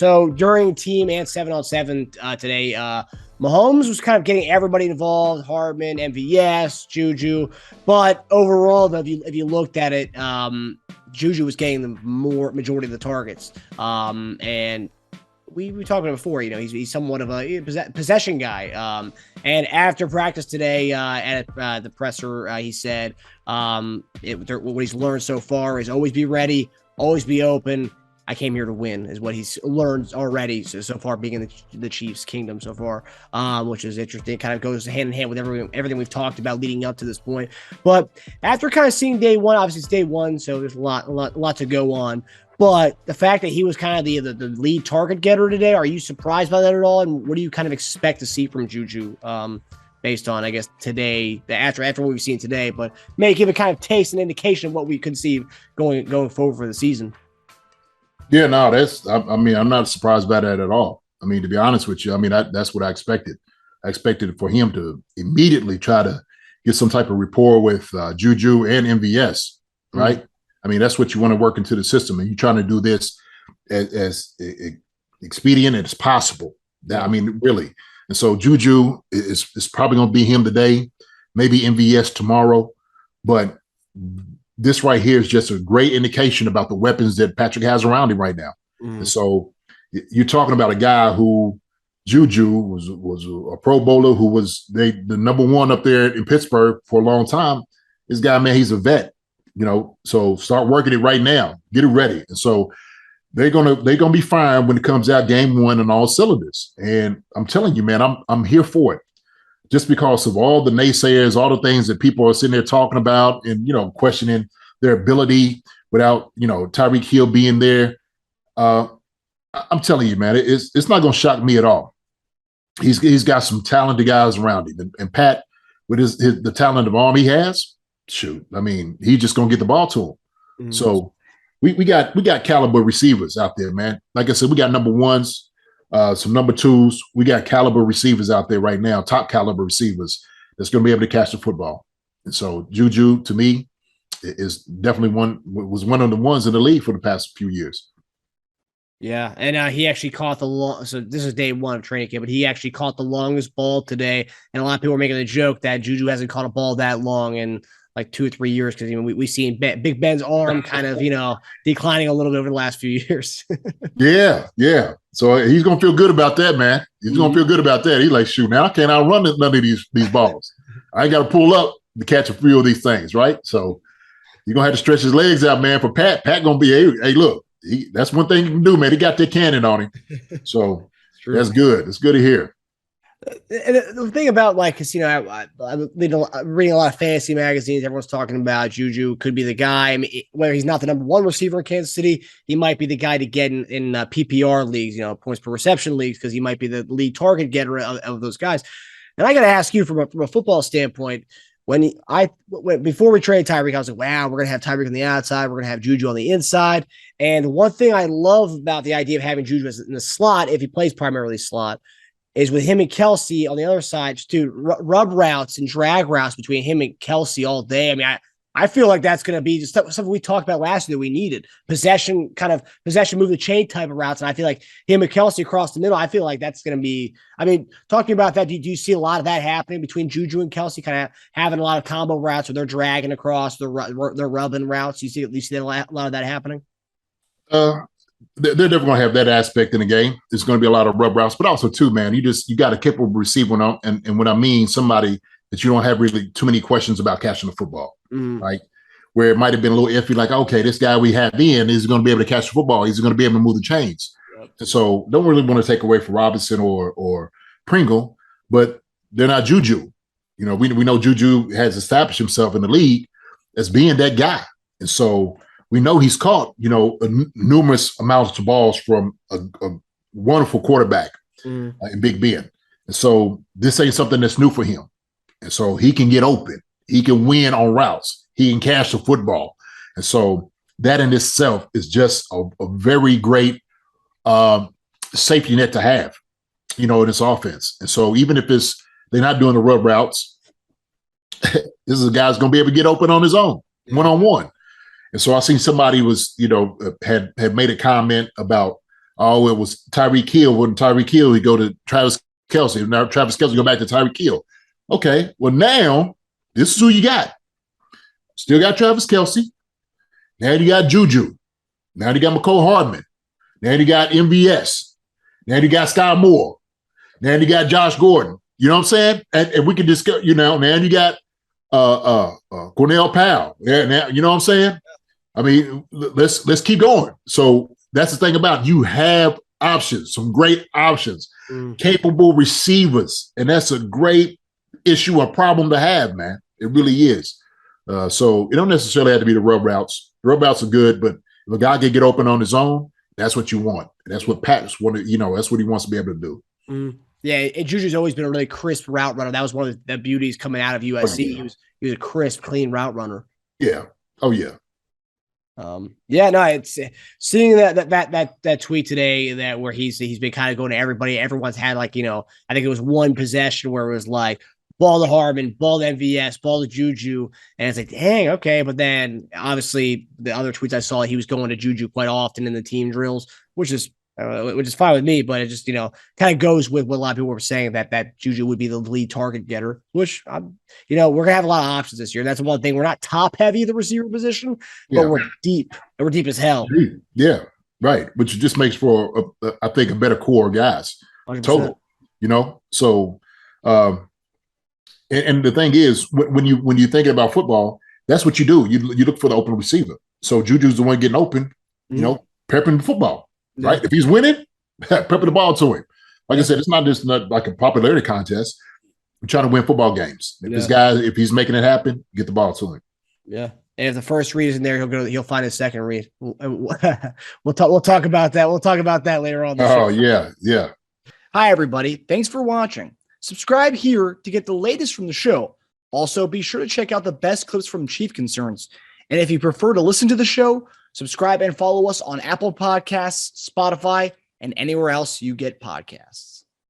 So during team and 7-on-7 today, Mahomes was kind of getting everybody involved, Hardman, MVS, JuJu. But overall, though, if you looked at it, JuJu was getting the majority of the targets. And we talked about it before, he's somewhat of a possession guy. And after practice today at the presser, he said what he's learned so far is always be ready, always be open. I came here to win is what he's learned already so far being in the Chiefs' kingdom so far, which is interesting. It kind of goes hand in hand with everything we've talked about leading up to this point. But after kind of seeing day one, obviously it's day one, so there's a lot to go on. But the fact that he was kind of the lead target getter today, are you surprised by that at all? And what do you kind of expect to see from JuJu based on, I guess, today, after what we've seen today, but may give a kind of taste and indication of what we could see going forward for the season? Yeah, no, I'm not surprised by that at all. I mean, to be honest with you, that's what I expected. I expected for him to immediately try to get some type of rapport with JuJu and MVS, right? Mm-hmm. I mean, that's what you want to work into the system, and you're trying to do this as expedient as possible. I mean, really. And so JuJu is probably going to be him today, maybe MVS tomorrow, but this right here is just a great indication about the weapons that Patrick has around him right now. Mm. And so you're talking about a guy who JuJu was a Pro Bowler who was the number one up there in Pittsburgh for a long time. This guy, man, he's a vet, so start working it right now, get it ready. And so they're gonna be fine when it comes out game one and all cylinders. And I'm telling you, man, I'm here for it. Just because of all the naysayers, all the things that people are sitting there talking about and, questioning their ability without, Tyreek Hill being there. I'm telling you, man, it's not going to shock me at all. He's got some talented guys around him. And Pat, with the talent of arm he has, shoot, I mean, he's just going to get the ball to him. Mm-hmm. So we got caliber receivers out there, man. Like I said, we got number ones. Some number twos. We got caliber receivers out there right now, top caliber receivers that's going to be able to catch the football. And so JuJu, to me, is definitely was one of the ones in the league for the past few years. Yeah, and he actually caught so this is day one of training camp, but he actually caught the longest ball today. And a lot of people are making the joke that JuJu hasn't caught a ball that long in like 2 or 3 years, because we've seen Big Ben's arm kind of declining a little bit over the last few years. yeah. So he's gonna feel good about that, man. He's gonna feel good about that. He's like, shoot, man, I can't outrun none of these balls. I ain't got to pull up to catch a few of these things, right? So you're gonna have to stretch his legs out, man. For Pat gonna be, hey, look, that's one thing you can do, man. He got that cannon on him, so that's good. It's good to hear. And the thing about, because I'm reading a lot of fantasy magazines. Everyone's talking about JuJu could be the guy. I mean, whether he's not the number one receiver in Kansas City, he might be the guy to get in PPR leagues, points per reception leagues, because he might be the lead target getter of those guys. And I got to ask you from a football standpoint, before we traded Tyreek, I was like, wow, we're gonna have Tyreek on the outside, we're gonna have JuJu on the inside. And one thing I love about the idea of having JuJu in the slot, if he plays primarily slot, is with him and Kelce on the other side, just do rub routes and drag routes between him and Kelce all day. I mean, I feel like that's going to be just something we talked about last year that we needed. Possession, move the chain type of routes. And I feel like him and Kelce across the middle, I feel like that's going to be, talking about that, do you see a lot of that happening between JuJu and Kelce, kind of having a lot of combo routes where they're dragging across, they're rubbing routes? You see a lot of that happening? They're never going to have that aspect in the game. There's going to be a lot of rub routes, but also too, man, you got a capable receiver on, and what I mean, somebody that you don't have really too many questions about catching the football, right? Where it might have been a little iffy, like, okay, this guy we have is going to be able to catch the football. He's going to be able to move the chains. Yep. And so don't really want to take away from Robinson or Pringle, but they're not JuJu. We know JuJu has established himself in the league as being that guy. And so we know he's caught, numerous amounts of balls from a wonderful quarterback in Big Ben. And so this ain't something that's new for him. And so he can get open. He can win on routes. He can catch the football. And so that in itself is just a very great safety net to have, in this offense. And so even if they're not doing the rub routes, this is a guy who's going to be able to get open on his own, one-on-one. And so I seen somebody was, had made a comment about Oh, it was Tyreek Hill. When Tyreek Hill, he go to Travis Kelce. Now Travis Kelce go back to Tyreek Hill. Okay, well now this is who you got. Still got Travis Kelce. Now you got JuJu. Now you got McCole Hardman. Now you got MVS. Now you got Skyy Moore. Now you got Josh Gordon. You know what I'm saying? And we can discuss, now you got Cornell Powell. Yeah, now you know what I'm saying? I mean, let's keep going. So that's the thing about it. You have options, some great options, capable receivers, and that's a great issue, a problem to have, man. It really is. So it don't necessarily have to be the rub routes. The rub routes are good, but if a guy can get open on his own, that's what you want. And that's what Pat's wanted. That's what he wants to be able to do. Yeah, and JuJu's always been a really crisp route runner. That was one of the beauties coming out of USC. Oh, yeah. He was a crisp, clean route runner. Yeah. Oh yeah. It's seeing that tweet today that where he's been kind of going to everybody. Everyone's had I think it was one possession where it was like ball to Hardman, ball to MVS, ball to JuJu, and it's like, dang, okay. But then obviously the other tweets I saw, he was going to JuJu quite often in the team drills, which is fine with me. But it just kind of goes with what a lot of people were saying that JuJu would be the lead target getter, which we're gonna have a lot of options this year. That's one thing. We're not top heavy the receiver position, but we're deep. We're deep as hell. Yeah, right. Which just makes for I think a better core of guys. 100%. Total. So. And the thing is, when you're thinking about football, that's what you do. You look for the open receiver. So JuJu's the one getting open, prepping the football, right? If he's winning, prepping the ball to him. Like I said, it's not just like a popularity contest. We're trying to win football games. If this guy, if he's making it happen, get the ball to him. Yeah. And if the first read is in there, he'll find his second read. We'll talk about that. We'll talk about that later on. Oh, yeah. Hi, everybody. Thanks for watching. Subscribe here to get the latest from the show. Also, be sure to check out the best clips from Chief Concerns. And if you prefer to listen to the show, subscribe and follow us on Apple Podcasts, Spotify, and anywhere else you get podcasts.